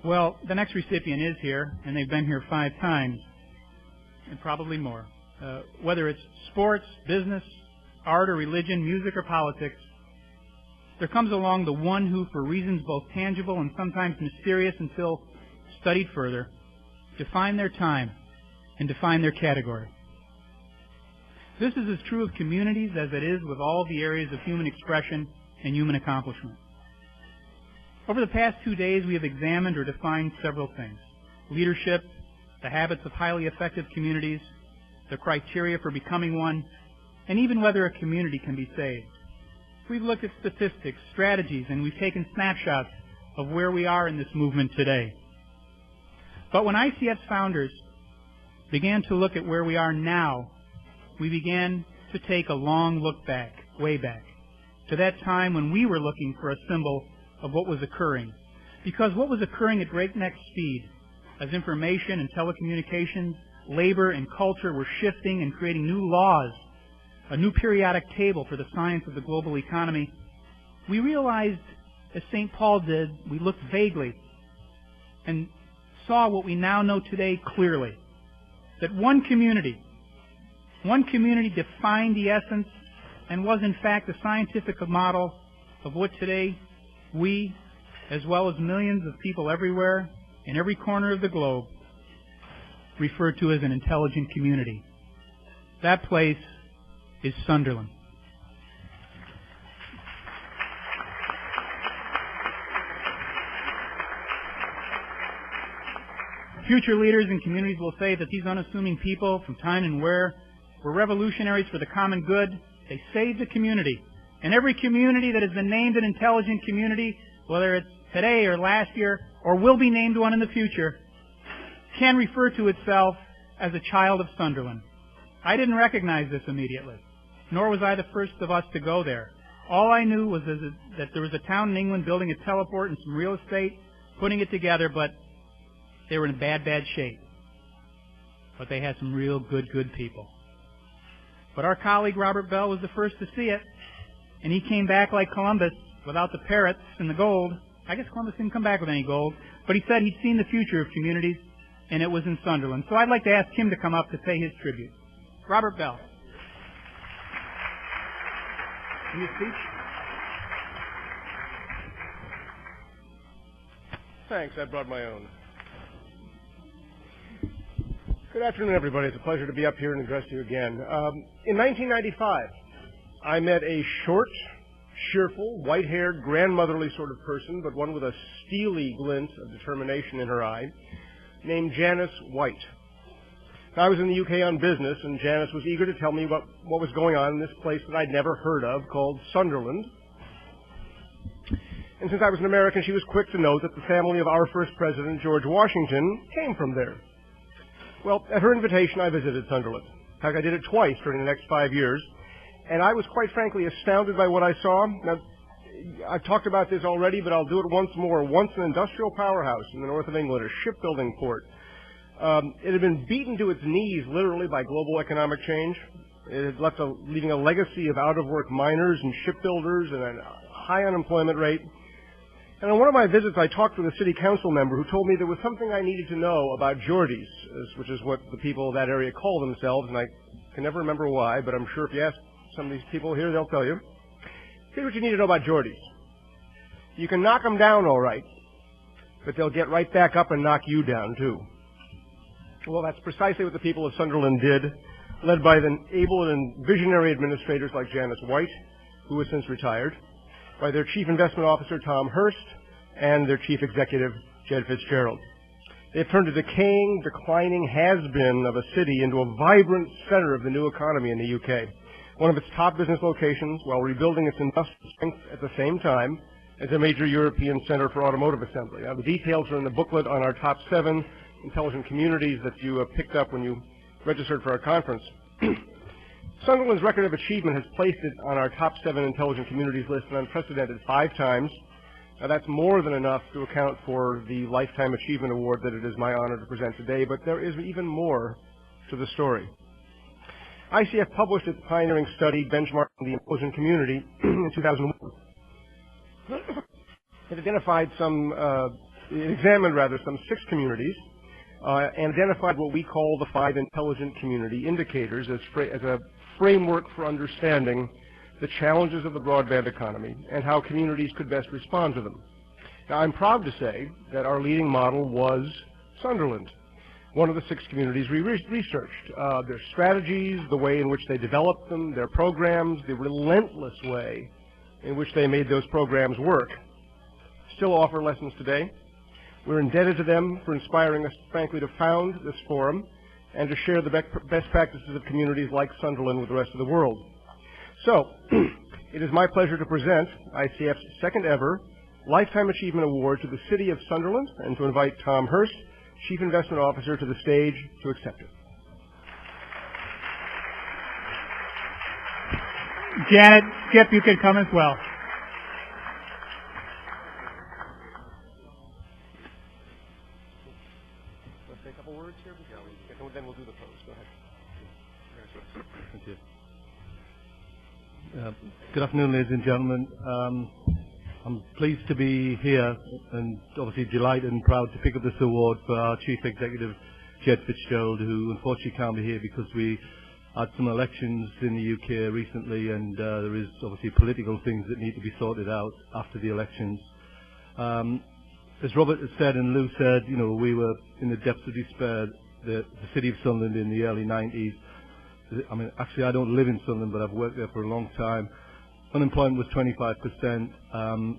Well, the next recipient is here, and they've been here 5 times, and probably more. Whether it's sports, business, art or religion, music or politics, there comes along the one who, for reasons both tangible and sometimes mysterious until studied further, define their time and define their category. This is as true of communities as it is with all the areas of human expression and human accomplishment. Over the past 2 days, we have examined or defined several things: leadership, the habits of highly effective communities, the criteria for becoming one, and even whether a community can be saved. We've looked at statistics, strategies, and we've taken snapshots of where we are in this movement today. But when ICF's founders began to look at where we are now, we began to take a long look back, way back, to that time when we were looking for a symbol of what was occurring. Because what was occurring at breakneck speed, as information and telecommunications, labor and culture were shifting and creating new laws, a new periodic table for the science of the global economy, we realized, as St. Paul did, we looked vaguely and saw what we now know today clearly, that one community defined the essence and was in fact the scientific model of what today we, as well as millions of people everywhere in every corner of the globe, refer to as an intelligent community. That place is Sunderland. Future leaders and communities will say that these unassuming people from time and where were revolutionaries for the common good. They saved the community. And every community that has been named an intelligent community, whether it's today or last year or will be named one in the future, can refer to itself as a child of Sunderland. I didn't recognize this immediately, nor was I the first of us to go there. All I knew was that there was a town in England building a teleport and some real estate, putting it together, but they were in bad shape. But they had some real good people. But our colleague Robert Bell was the first to see it, and he came back like Columbus without the parrots and the gold. I guess Columbus didn't come back with any gold, but he said he'd seen the future of communities, and it was in Sunderland. So I'd like to ask him to come up to pay his tribute. Robert Bell. Can you speak? Thanks, I brought my own. Good afternoon, everybody. It's a pleasure to be up here and address you again. In 1995, I met a short, cheerful, white-haired, grandmotherly sort of person, but one with a steely glint of determination in her eye, named Janice White. I was in the UK on business, and Janice was eager to tell me what was going on in this place that I'd never heard of called Sunderland. And since I was an American, she was quick to note that the family of our first president, George Washington, came from there. Well, at her invitation, I visited Sunderland. In fact, I did it twice during the next 5 years, and I was quite frankly astounded by what I saw. Now, I've talked about this already, but I'll do it once more. Once an industrial powerhouse in the north of England, a shipbuilding port. It had been beaten to its knees, literally, by global economic change. It had leaving a legacy of out-of-work miners and shipbuilders and a high unemployment rate. And on one of my visits, I talked with a city council member who told me there was something I needed to know about Geordies, which is what the people of that area call themselves, and I can never remember why, but I'm sure if you ask some of these people here, they'll tell you. Here's what you need to know about Geordies. You can knock them down all right, but they'll get right back up and knock you down, too. Well, that's precisely what the people of Sunderland did, led by the able and visionary administrators like Janice White, who has since retired, by their chief investment officer, Tom Hurst, and their chief executive, Jed Fitzgerald. They've turned a decaying, declining has-been of a city into a vibrant center of the new economy in the UK, one of its top business locations, while rebuilding its industrial strength at the same time as a major European center for automotive assembly. Now, the details are in the booklet on our top 7 intelligent communities that you picked up when you registered for our conference. Sunderland's record of achievement has placed it on our top 7 intelligent communities list an unprecedented 5 times. Now, that's more than enough to account for the Lifetime Achievement Award that it is my honor to present today, but there is even more to the story. ICF published its pioneering study benchmarking the intelligent community in 2001. It identified some examined some 6 communities and identified what we call the 5 intelligent community indicators as a framework for understanding the challenges of the broadband economy and how communities could best respond to them. Now, I'm proud to say that our leading model was Sunderland, one of the 6 communities we researched. Their strategies, the way in which they developed them, their programs, the relentless way in which they made those programs work, still offer lessons today. We're indebted to them for inspiring us, frankly, to found this forum and to share the best practices of communities like Sunderland with the rest of the world. So, it is my pleasure to present ICF's second ever Lifetime Achievement Award to the City of Sunderland and to invite Tom Hurst, Chief Investment Officer, to the stage to accept it. Janet, Skip, you can come as well. Want to say a couple words here? Then we'll do the pose. Go ahead. Thank you. Good afternoon, ladies and gentlemen. I'm pleased to be here and obviously delighted and proud to pick up this award for our Chief Executive, Jed Fitzgerald, who unfortunately can't be here because we had some elections in the UK recently, and there is obviously political things that need to be sorted out after the elections. As Robert has said and Lou said, you know, we were in the depths of despair, the City of Sunderland in the early 90s. I mean, actually I don't live in Sunderland, but I've worked there for a long time. Unemployment was 25%,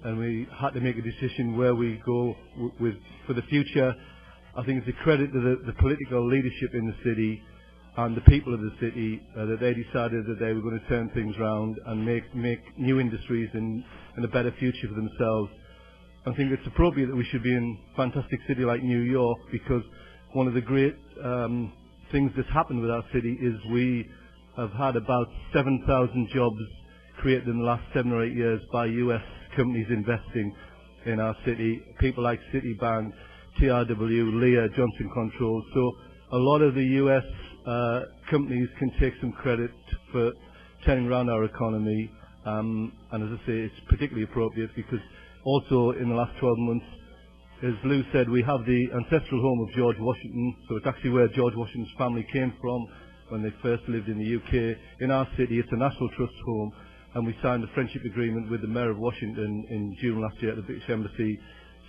and we had to make a decision where we go for the future. I think it's a credit to the political leadership in the city and the people of the city that they decided that they were going to turn things around and make new industries and a better future for themselves. I think it's appropriate that we should be in a fantastic city like New York, because one of the great things that's happened with our city is we have had about 7,000 jobs created in the last 7 or 8 years by US companies investing in our city. People like Citibank, TRW, Lear, Johnson Controls. So a lot of the US companies can take some credit for turning around our economy. And as I say, it's particularly appropriate because also in the last 12 months, as Lou said, we have the ancestral home of George Washington. So it's actually where George Washington's family came from when they first lived in the UK. In our city, it's a National Trust home. And we signed a friendship agreement with the Mayor of Washington in June last year at the British Embassy.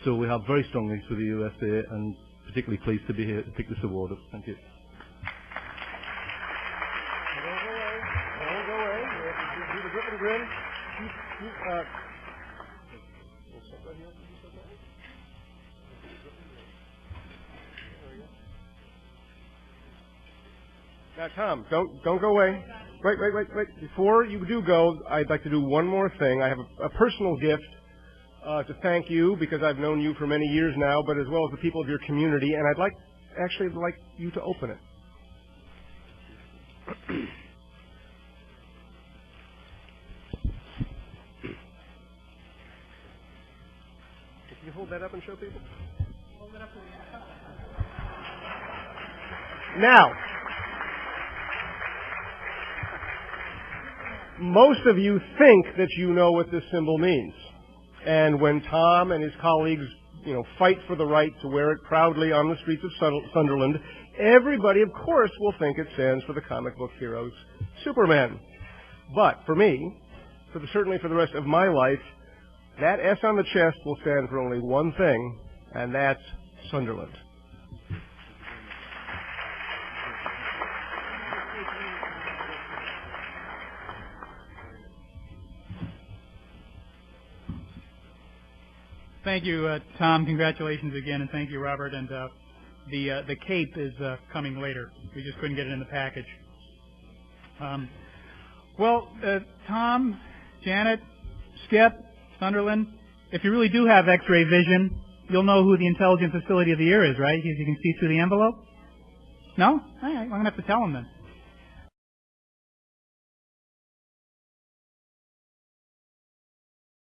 So we have very strong links with the USA, and particularly pleased to be here to pick this award up. Thank you. Don't go away. Do the grip and grin. Now, Tom, don't go away. Wait. Before you do go, I'd like to do one more thing. I have a personal gift to thank you, because I've known you for many years now, but as well as the people of your community, and I'd like you to open it. Can you hold that up and show people? Hold it up. Now, most of you think that you know what this symbol means. And when Tom and his colleagues, fight for the right to wear it proudly on the streets of Sunderland, everybody, of course, will think it stands for the comic book heroes, Superman. But for me, certainly for the rest of my life, that S on the chest will stand for only one thing, and that's Sunderland. Thank you, Tom. Congratulations again, and thank you, Robert. And the cape is coming later. We just couldn't get it in the package. Tom, Janet, Skip, Sunderland, if you really do have X-ray vision, you'll know who the Intelligent Facility of the Year is, right? Because you can see through the envelope? No? All right, I'm going to have to tell them then.